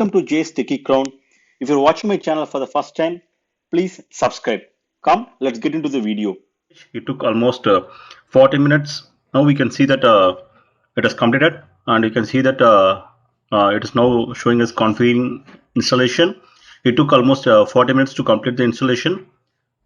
Welcome to Jay's Techie Crown. If you're watching my channel for the first time, please subscribe. Come, let's get into the video. It took almost 40 minutes. Now we can see that it is completed, and you can see that it is now showing us configuring installation. It took almost 40 minutes to complete the installation,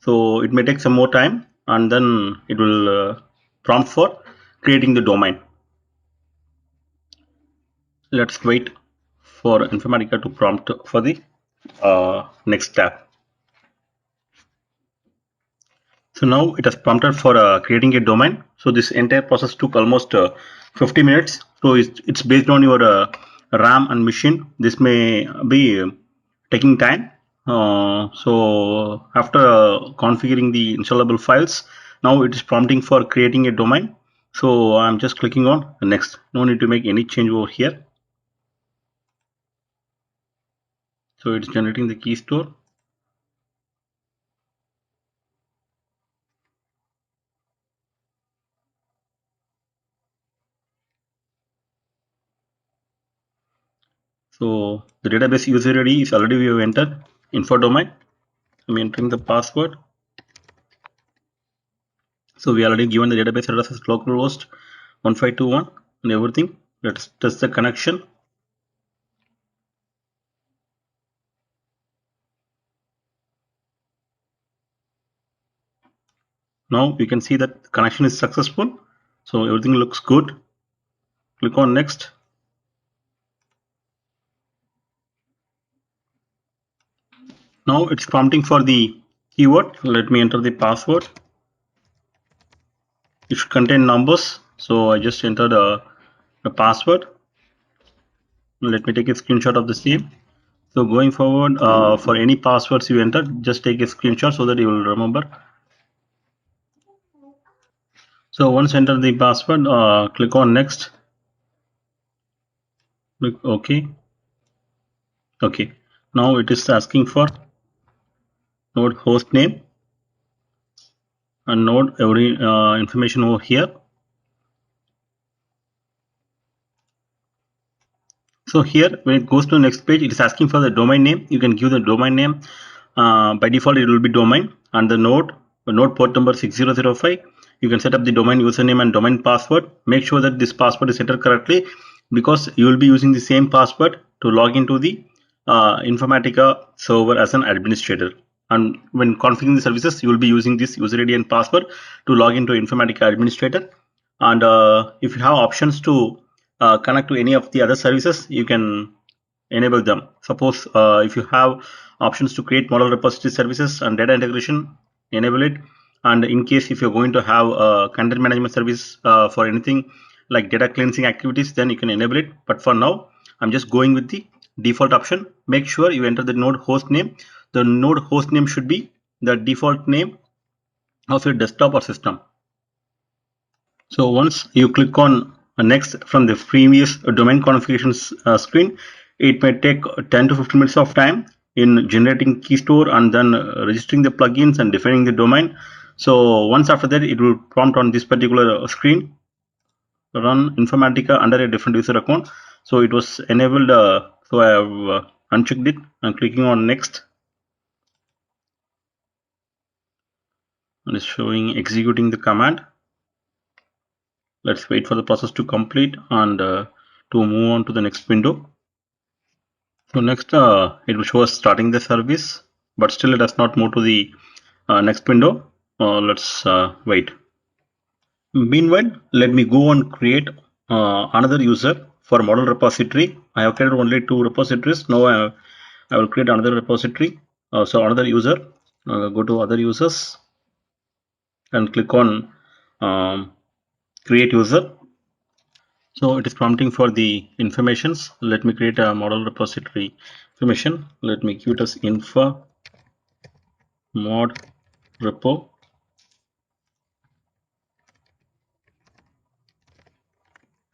so it may take some more time, and then it will prompt for creating the domain. Let's wait for Informatica to prompt for the next tab. So now it has prompted for creating a domain. So this entire process took almost 50 minutes. So it's based on your RAM and machine. This may be taking time. So after configuring the installable files, now it is prompting for creating a domain. So I'm just clicking on next. No need to make any change over here. So it's generating the key store. So the database user ID is already we have entered info domain. I'm entering the password. So we already given the database address as localhost 1521 and everything. Let's test the connection. Now you can see that the connection is successful. So everything looks good. Click on next. Now it's prompting for the keyword. Let me enter the password. It should contain numbers. So I just entered a password. Let me take a screenshot of the same. So going forward, for any passwords you enter, just take a screenshot so that you will remember. So once enter the password, click on next. Click OK. Okay. Now it is asking for node host name and node every information over here. So here when it goes to the next page, it is asking for the domain name. You can give the domain name. By default, it will be domain and the node port number 6005. You can set up the domain username and domain password. Make sure that this password is entered correctly because you will be using the same password to log into the Informatica server as an administrator. And when configuring the services, you will be using this user ID and password to log into Informatica administrator. And if you have options to connect to any of the other services, you can enable them. Suppose if you have options to create model repository services and data integration, enable it. And in case if you're going to have a content management service for anything like data cleansing activities, then you can enable it. But for now, I'm just going with the default option. Make sure you enter the node host name. The node host name should be the default name of your desktop or system. So once you click on next from the previous domain configurations screen, it may take 10 to 15 minutes of time in generating key store and then registering the plugins and defining the domain. So once after that, it will prompt on this particular screen, run Informatica under a different user account. So it was enabled. So I have unchecked it and clicking on next. And it's showing executing the command. Let's wait for the process to complete and to move on to the next window. So next it will show us starting the service, but still it has not moved to the next window. Let's wait. Meanwhile, let me go and create another user for model repository. I have created only 2 repositories. Now I will create another repository. So another user, go to other users and click on create user. So it is prompting for the informations. Let me create a model repository information. Let me give it as info mod repo.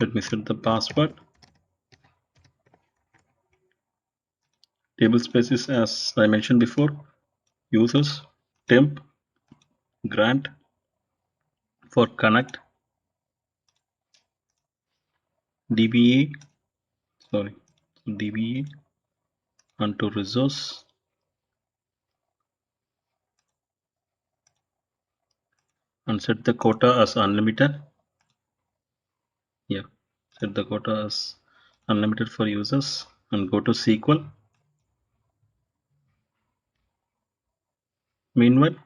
Let me set the password. Table spaces, as I mentioned before, users, temp, grant, for connect, DBA, sorry, DBA, onto resource and set the quota as unlimited. Yeah, set the quota as unlimited for users and go to SQL. Meanwhile,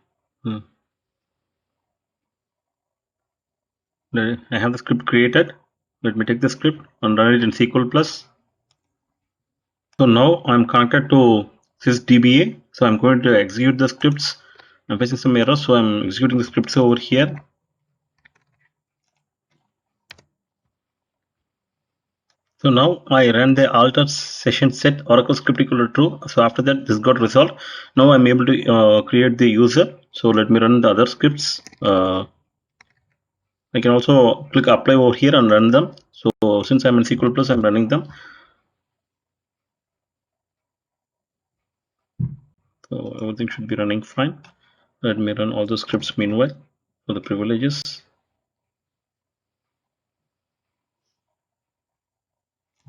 I have the script created. Let me take the script and run it in SQL Plus. So now I'm connected to sysdba. So I'm going to execute the scripts. I'm facing some errors, so I'm executing the scripts over here. So now I ran the alter session set Oracle script equal to true. So after that, this got resolved. Now I'm able to create the user. So let me run the other scripts. I can also click apply over here and run them. So since I'm in SQL Plus, I'm running them. So everything should be running fine. Let me run all the scripts meanwhile for the privileges.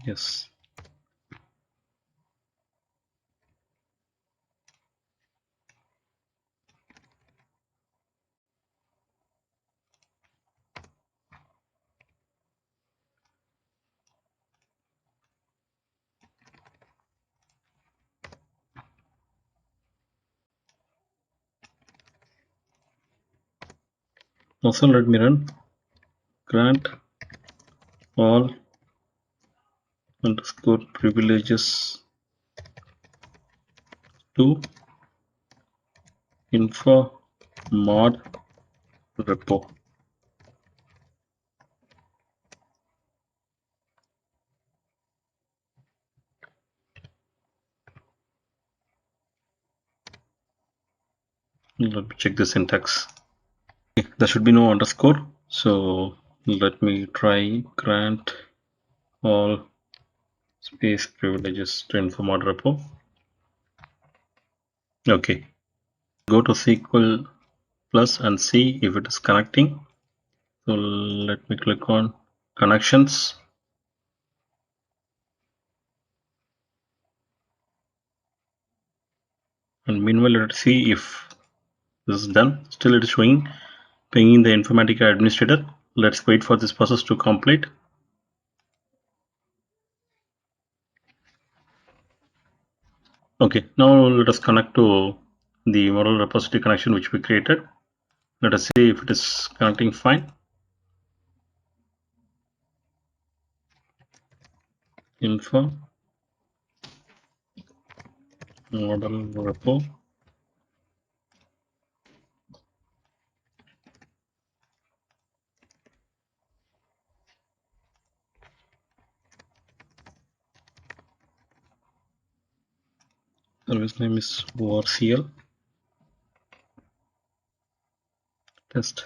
Yes. Also let me run grant all underscore privileges to info mod repo. Let me check the syntax. Okay, there should be no underscore. So let me try grant all space privileges to info mod repo. Okay. Go to SQL Plus and see if it is connecting. So let me click on connections. And meanwhile, let's see if this is done. Still it is showing pinging the Informatica administrator. Let's wait for this process to complete. Okay, now let us connect to the model repository connection which we created. Let us see if it is connecting fine. Info model repo. Service name is ORCL test.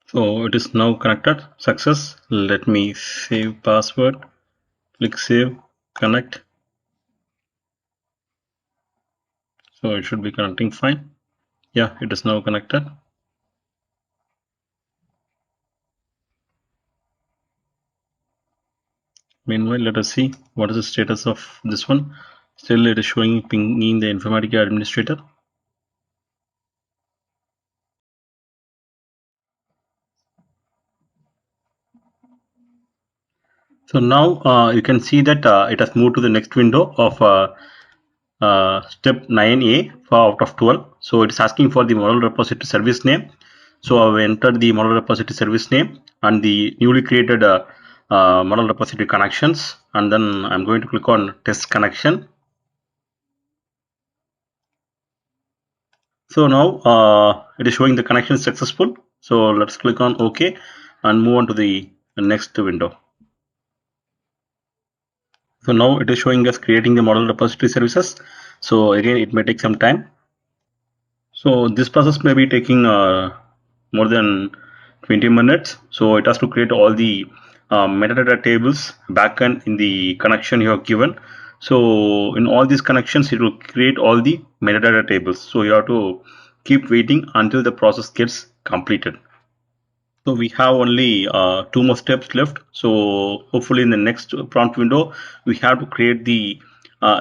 So it is now connected. Success. Let me save password. Click save. Connect. So it should be connecting fine. Yeah, it is now connected. Meanwhile, let us see what is the status of this one. Still it is showing pinging the Informatica administrator. So now you can see that it has moved to the next window of step 9a for out of 12. So it is asking for the model repository service name. So I have entered the model repository service name and the newly created model repository connections, and then I'm going to click on test connection. So now it is showing the connection is successful. So let's click on OK and move on to the next window. So now it is showing us creating the model repository services. So again, it may take some time. So this process may be taking more than 20 minutes. So it has to create all the metadata tables backend in the connection you have given. So in all these connections, it will create all the metadata tables. So you have to keep waiting until the process gets completed. So we have only two more steps left. So hopefully in the next prompt window, we have to create the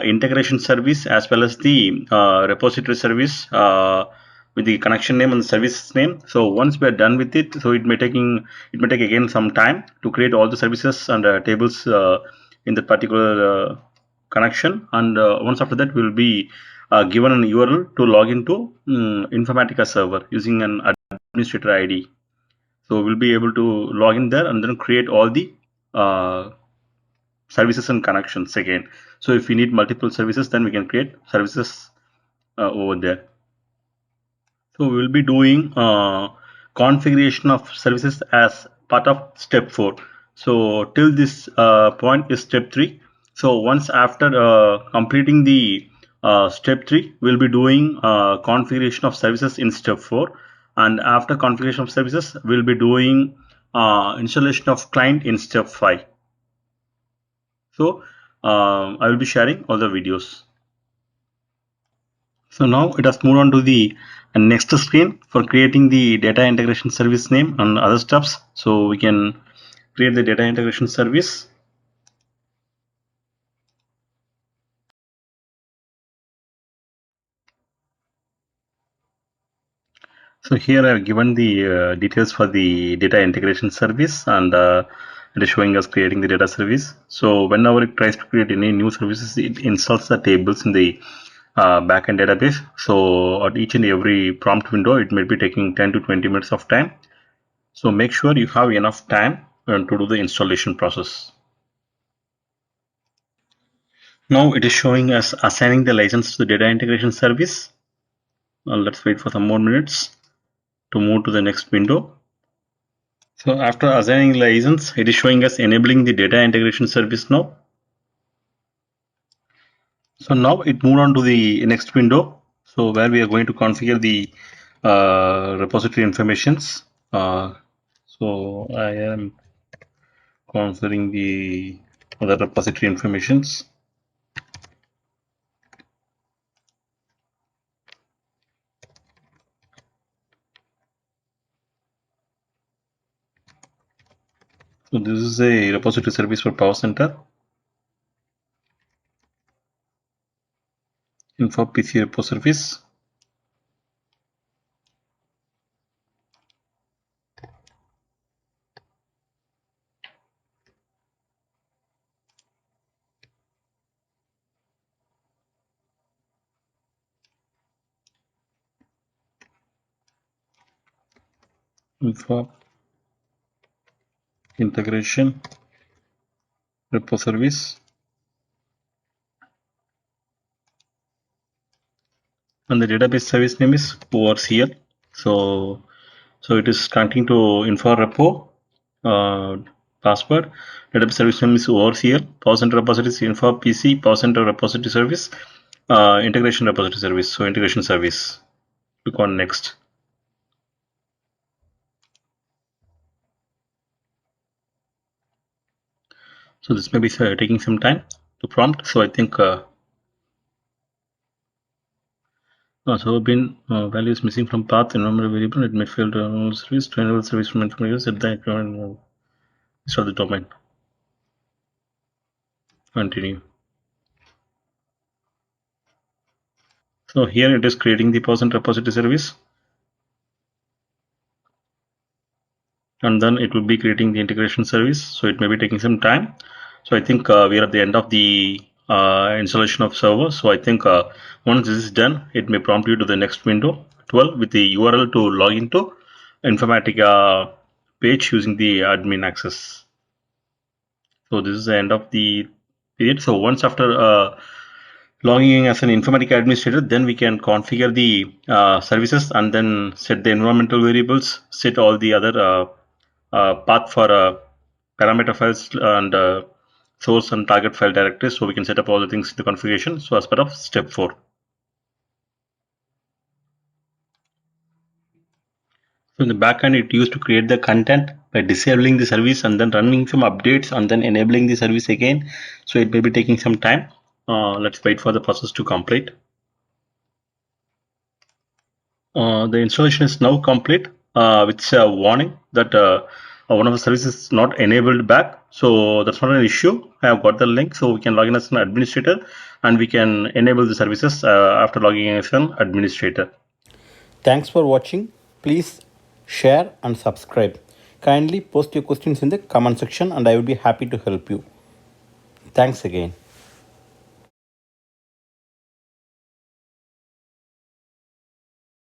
integration service as well as the repository service with the connection name and the service name. So once we are done with it, so it may take again some time to create all the services and tables in the particular connection. And once after that, we will be given an URL to log into Informatica server using an administrator ID. So we'll be able to log in there and then create all the uh, services and connections again. So if we need multiple services, then we can create services over there. So we will be doing configuration of services as part of step 4. So till this point is step 3. So once after completing the step 3, we'll be doing configuration of services in step 4. And after configuration of services, we'll be doing installation of client in step 5. So I will be sharing all the videos. So now it has moved on to the next screen for creating the data integration service name and other stuffs. So we can create the data integration service. So here I've given the details for the data integration service, and it is showing us creating the data service. So whenever it tries to create any new services, it installs the tables in the backend database. So at each and every prompt window, it may be taking 10 to 20 minutes of time. So make sure you have enough time to do the installation process. Now it is showing us assigning the license to the data integration service. Let's wait for some more minutes to move to the next window. So after assigning license, it is showing us enabling the data integration service now. So now it moved on to the next window. So where we are going to configure the repository informations. So I am configuring the other repository informations. So this is a repository service for Power Center. Info PC repo service. Info integration repo service, and the database service name is overseer. So it is connecting to info repo password. Database service name is overseer. Power Center repository is info PC Power Center repository service. Integration repository service. So integration service. Click on next. So this may be taking some time to prompt. So I think so bin value is missing from path environment variable. It may fail to enable service to enable service from information set the start the domain. Continue. So here it is creating the person repository service, and then it will be creating the integration service. So it may be taking some time. So I think we are at the end of the installation of server. So I think once this is done, it may prompt you to the next window 12 with the URL to log into Informatica page using the admin access. So this is the end of the period. So once after logging in as an Informatica administrator, then we can configure the services and then set the environmental variables, set all the other path for parameter files and source and target file directories. So we can set up all the things in the configuration. So as part of step 4. So in the backend, it used to create the content by disabling the service and then running some updates and then enabling the service again. So it may be taking some time. Let's wait for the process to complete. The installation is now complete with a warning that one of the services is not enabled back. So that's not an issue. I have got the link, so we can log in as an administrator and we can enable the services after logging in as an administrator. Thanks for watching. Please share and subscribe. Kindly post your questions in the comment section and I will be happy to help you. Thanks again.